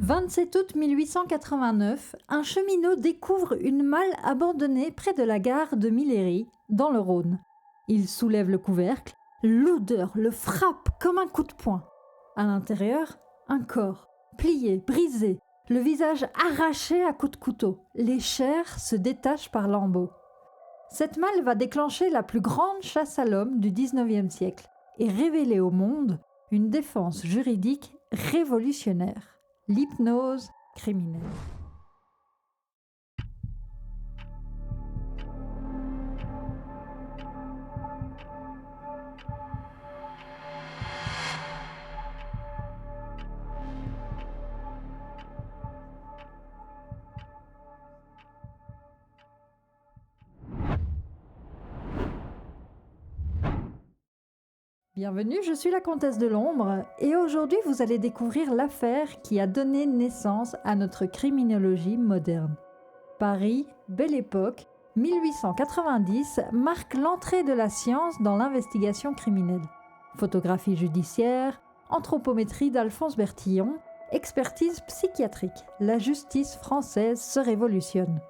27 août 1889, un cheminot découvre une malle abandonnée près de la gare de Millery, dans le Rhône. Il soulève le couvercle, l'odeur le frappe comme un coup de poing. À l'intérieur, un corps, plié, brisé, le visage arraché à coups de couteau. Les chairs se détachent par lambeaux. Cette malle va déclencher la plus grande chasse à l'homme du XIXe siècle et révéler au monde une défense juridique révolutionnaire. L'hypnose criminelle. Bienvenue, je suis la Comtesse de l'Ombre et aujourd'hui vous allez découvrir l'affaire qui a donné naissance à notre criminologie moderne. Paris, Belle Époque, 1890 marque l'entrée de la science dans l'investigation criminelle. Photographie judiciaire, anthropométrie d'Alphonse Bertillon, expertise psychiatrique, la justice française se révolutionne.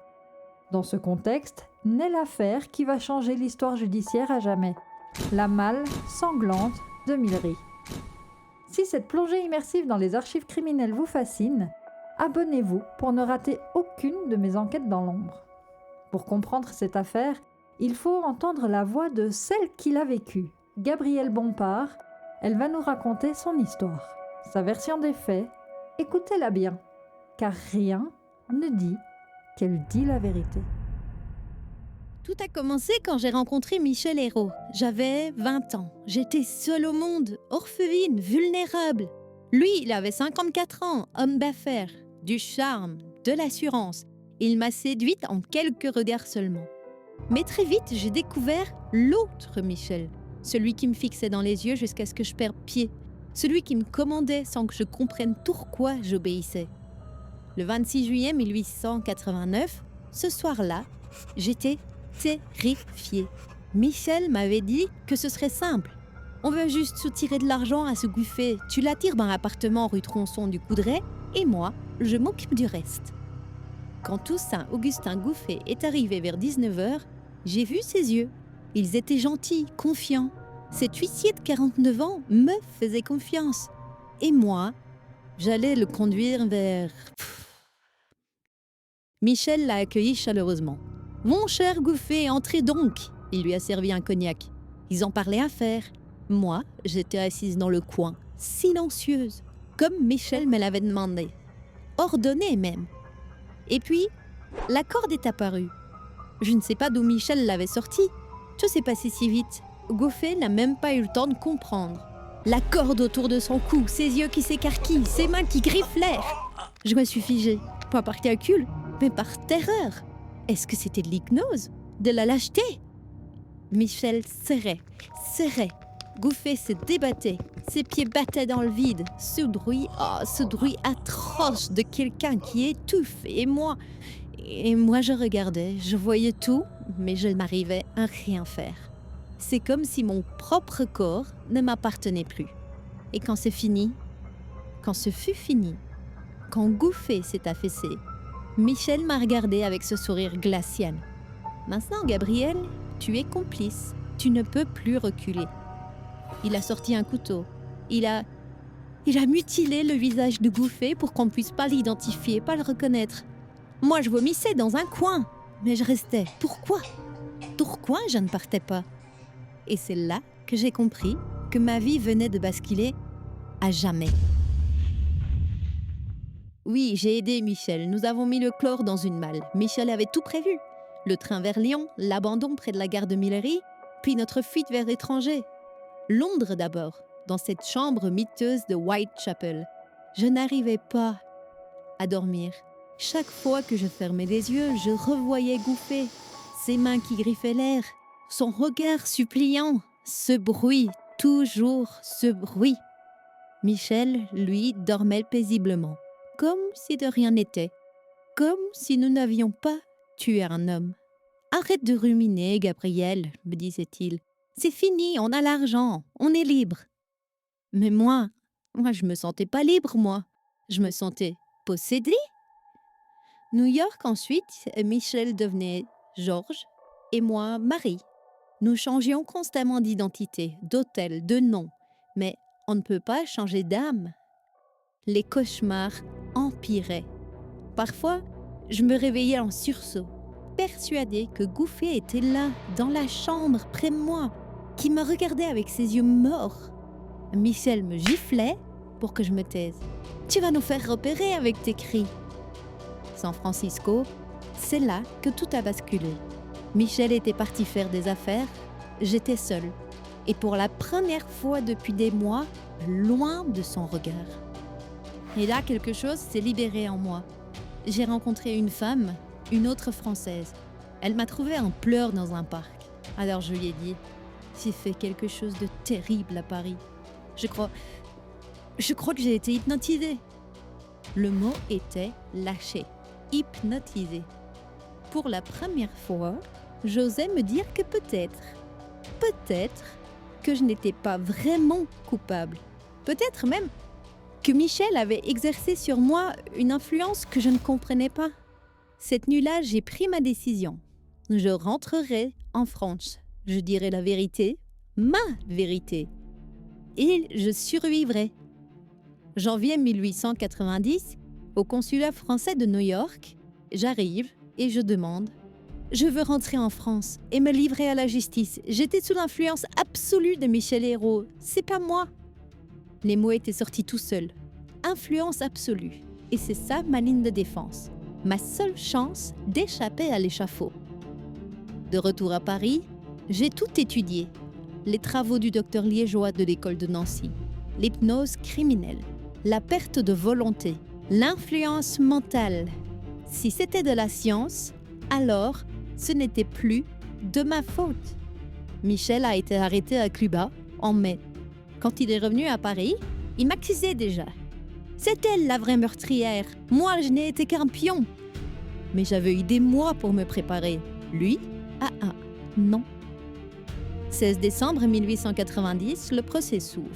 Dans ce contexte, naît l'affaire qui va changer l'histoire judiciaire à jamais. La malle sanglante de Millery. Si cette plongée immersive dans les archives criminelles vous fascine, abonnez-vous pour ne rater aucune de mes enquêtes dans l'ombre. Pour comprendre cette affaire, il faut entendre la voix de celle qui l'a vécue, Gabrielle Bompard. Elle va nous raconter son histoire, sa version des faits. Écoutez-la bien, car rien ne dit qu'elle dit la vérité. Tout a commencé quand j'ai rencontré Michel Hérault. J'avais 20 ans. J'étais seule au monde, orpheline, vulnérable. Lui, il avait 54 ans, homme d'affaires, du charme, de l'assurance. Il m'a séduite en quelques regards seulement. Mais très vite, j'ai découvert l'autre Michel. Celui qui me fixait dans les yeux jusqu'à ce que je perde pied. Celui qui me commandait sans que je comprenne pourquoi j'obéissais. Le 26 juillet 1889, ce soir-là, j'étais terrifiée. Michel m'avait dit que ce serait simple. On veut juste soutirer de l'argent à ce Gouffé. Tu l'attires dans l'appartement rue Tronçon du Coudray et moi, je m'occupe du reste. Quand Toussaint Augustin Gouffé est arrivé vers 19h, j'ai vu ses yeux. Ils étaient gentils, confiants. Cet huissier de 49 ans me faisait confiance. Et moi, j'allais le conduire vers... Michel l'a accueilli chaleureusement. « Mon cher Gouffé, entrez donc !» Il lui a servi un cognac. Ils en parlaient affaires. Moi, j'étais assise dans le coin, silencieuse, comme Michel me l'avait demandé. Ordonnée même. Et puis, la corde est apparue. Je ne sais pas d'où Michel l'avait sortie. Tout s'est passé si vite. Gouffé n'a même pas eu le temps de comprendre. La corde autour de son cou, ses yeux qui s'écarquillent, ses mains qui griffent l'air. Je me suis figée, pas par calcul, mais par terreur. Est-ce que c'était de l'hypnose? De la lâcheté? Michel serrait. Gouffé se débattait. Ses pieds battaient dans le vide. Ce bruit atroce de quelqu'un qui étouffe. Et moi, je regardais. Je voyais tout, mais je n'arrivais à rien faire. C'est comme si mon propre corps ne m'appartenait plus. Et quand c'est fini, quand ce fut fini, quand Gouffé s'est affaissé, Michel m'a regardé avec ce sourire glacial. « Maintenant, Gabrielle, tu es complice. Tu ne peux plus reculer. » Il a sorti un couteau. Il a mutilé le visage de Gouffé pour qu'on ne puisse pas l'identifier, pas le reconnaître. Moi, je vomissais dans un coin, mais je restais. Pourquoi je ne partais pas? Et c'est là que j'ai compris que ma vie venait de basculer à jamais. Oui, j'ai aidé Michel. Nous avons mis le chlore dans une malle. Michel avait tout prévu. Le train vers Lyon, l'abandon près de la gare de Millery, puis notre fuite vers l'étranger. Londres d'abord, dans cette chambre miteuse de Whitechapel. Je n'arrivais pas à dormir. Chaque fois que je fermais les yeux, je revoyais Gouffé, ses mains qui griffaient l'air, son regard suppliant, ce bruit, toujours ce bruit. Michel, lui, dormait paisiblement, comme si de rien n'était, comme si nous n'avions pas tué un homme. « Arrête de ruminer, Gabrielle, me disait-il. C'est fini, on a l'argent, on est libre. » Mais moi, je me sentais pas libre, moi. Je me sentais Possédé? New York ensuite, Michel devenait Georges et moi Marie. Nous changions constamment d'identité, d'hôtel, de nom, mais on ne peut pas changer d'âme. Les cauchemars empiraient. Parfois, je me réveillais en sursaut, persuadée que Gouffé était là, dans la chambre, près de moi, qui me regardait avec ses yeux morts. Michel me giflait pour que je me taise. « Tu vas nous faire repérer avec tes cris !» San Francisco, c'est là que tout a basculé. Michel était parti faire des affaires, j'étais seule. Et pour la première fois depuis des mois, loin de son regard. Et là, quelque chose s'est libéré en moi. J'ai rencontré une femme, une autre Française. Elle m'a trouvée en pleurs dans un parc. Alors je lui ai dit, j'ai fait quelque chose de terrible à Paris. Je crois que j'ai été hypnotisée. Le mot était lâché, hypnotisée. Pour la première fois, j'osais me dire que peut-être que je n'étais pas vraiment coupable. Peut-être même que Michel avait exercé sur moi une influence que je ne comprenais pas. Cette nuit-là, j'ai pris ma décision. Je rentrerai en France. Je dirai la vérité, ma vérité. Et je survivrai. Janvier 1890, au consulat français de New York, j'arrive et je demande « Je veux rentrer en France et me livrer à la justice. J'étais sous l'influence absolue de Michel Hérault. C'est pas moi. » Les mots étaient sortis tout seuls. Influence absolue. Et c'est ça ma ligne de défense. Ma seule chance d'échapper à l'échafaud. De retour à Paris, j'ai tout étudié. Les travaux du docteur liégeois de l'école de Nancy, l'hypnose criminelle, la perte de volonté, l'influence mentale. Si c'était de la science, alors ce n'était plus de ma faute. Michel a été arrêté à Cuba en mai. Quand il est revenu à Paris, il m'accusait déjà. C'est elle la vraie meurtrière. Moi, je n'ai été qu'un pion. Mais j'avais eu des mois pour me préparer. Lui, non. 16 décembre 1890, le procès s'ouvre.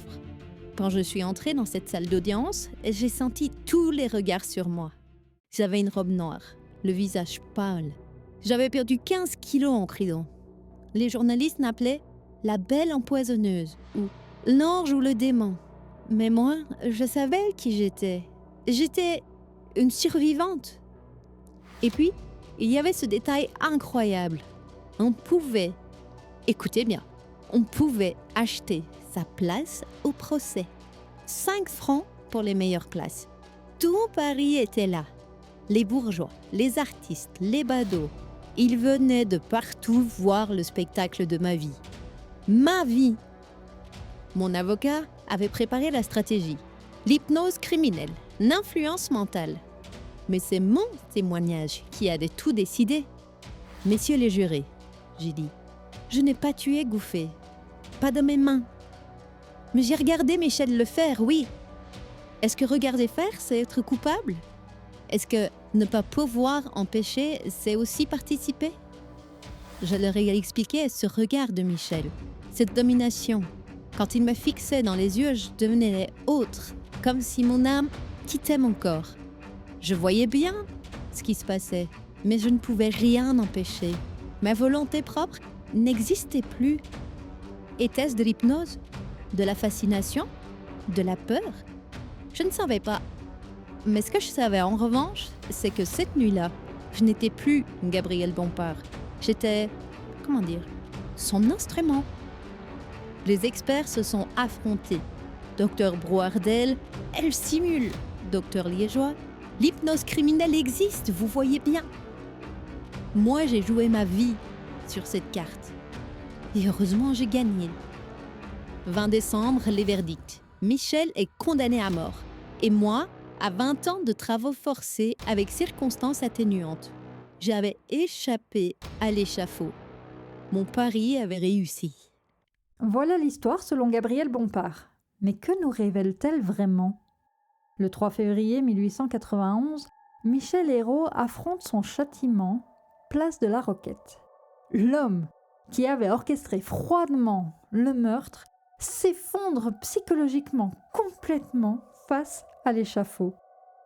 Quand je suis entrée dans cette salle d'audience, j'ai senti tous les regards sur moi. J'avais une robe noire, le visage pâle. J'avais perdu 15 kilos en criant. Les journalistes m'appelaient la belle empoisonneuse ou l'ange ou le démon. Mais moi, je savais qui j'étais. J'étais une survivante. Et puis, il y avait ce détail incroyable. On pouvait, écoutez bien, on pouvait acheter sa place au procès. 5 francs pour les meilleures places. Tout Paris était là. Les bourgeois, les artistes, les badauds. Ils venaient de partout voir le spectacle de ma vie. Ma vie! Mon avocat avait préparé la stratégie. L'hypnose criminelle, l'influence mentale. Mais c'est mon témoignage qui a tout décidé. Messieurs les jurés, j'ai dit, je n'ai pas tué Gouffé. Pas de mes mains. Mais j'ai regardé Michel le faire, oui. Est-ce que regarder faire, c'est être coupable? Est-ce que ne pas pouvoir empêcher, c'est aussi participer? Je leur ai expliqué ce regard de Michel, cette domination. Quand il me fixait dans les yeux, je devenais autre, comme si mon âme quittait mon corps. Je voyais bien ce qui se passait, mais je ne pouvais rien empêcher. Ma volonté propre n'existait plus. Était-ce de l'hypnose? De la fascination? De la peur? Je ne savais pas. Mais ce que je savais en revanche, c'est que cette nuit-là, je n'étais plus Gabrielle Bompard. J'étais, son instrument. Les experts se sont affrontés. Docteur Brouardel, elle simule. Docteur Liégeois, l'hypnose criminelle existe, vous voyez bien. Moi, j'ai joué ma vie sur cette carte. Et heureusement, j'ai gagné. 20 décembre, les verdicts. Michel est condamné à mort. Et moi, à 20 ans de travaux forcés avec circonstances atténuantes. J'avais échappé à l'échafaud. Mon pari avait réussi. Voilà l'histoire selon Gabrielle Bompard. Mais que nous révèle-t-elle vraiment? Le 3 février 1891, Michel Hérault affronte son châtiment, place de la Roquette. L'homme qui avait orchestré froidement le meurtre s'effondre psychologiquement complètement face à l'échafaud.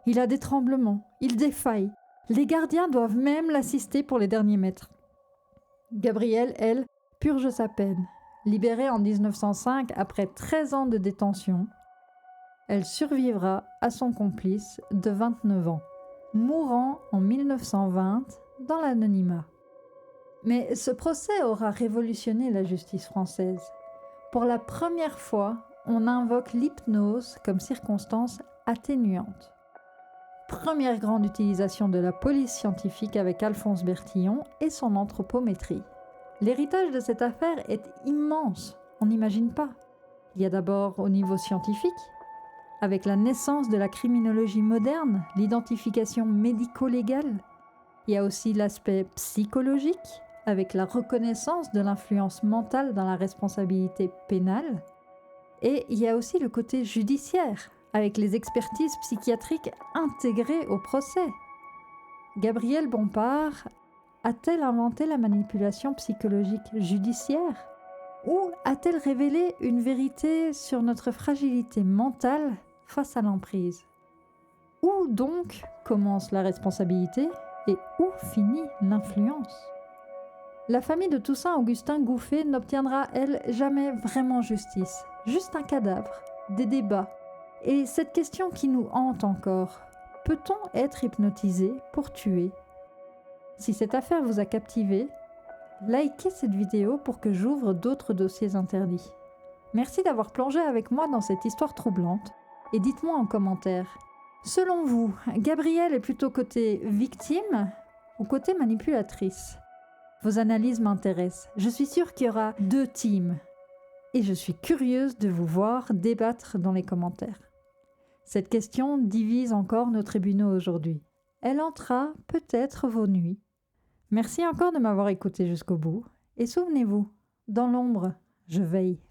Il a des tremblements, il défaille. Les gardiens doivent même l'assister pour les derniers mètres. Gabrielle, elle, purge sa peine. Libérée en 1905 après 13 ans de détention, elle survivra à son complice de 29 ans, mourant en 1920 dans l'anonymat. Mais ce procès aura révolutionné la justice française. Pour la première fois, on invoque l'hypnose comme circonstance atténuante. Première grande utilisation de la police scientifique avec Alphonse Bertillon et son anthropométrie. L'héritage de cette affaire est immense, on n'imagine pas. Il y a d'abord au niveau scientifique, avec la naissance de la criminologie moderne, l'identification médico-légale. Il y a aussi l'aspect psychologique, avec la reconnaissance de l'influence mentale dans la responsabilité pénale. Et il y a aussi le côté judiciaire, avec les expertises psychiatriques intégrées au procès. Gabrielle Bompard a-t-elle inventé la manipulation psychologique judiciaire? Ou a-t-elle révélé une vérité sur notre fragilité mentale face à l'emprise? Où donc commence la responsabilité et où finit l'influence? La famille de Toussaint-Augustin Gouffé n'obtiendra, elle, jamais vraiment justice. Juste un cadavre, des débats. Et cette question qui nous hante encore, peut-on être hypnotisé pour tuer? Si cette affaire vous a captivé, likez cette vidéo pour que j'ouvre d'autres dossiers interdits. Merci d'avoir plongé avec moi dans cette histoire troublante et dites-moi en commentaire, selon vous, Gabrielle est plutôt côté victime ou côté manipulatrice? Vos analyses m'intéressent. Je suis sûre qu'il y aura 2 teams et je suis curieuse de vous voir débattre dans les commentaires. Cette question divise encore nos tribunaux aujourd'hui. Elle hantera peut-être vos nuits. Merci encore de m'avoir écouté jusqu'au bout. Et souvenez-vous, dans l'ombre, je veille.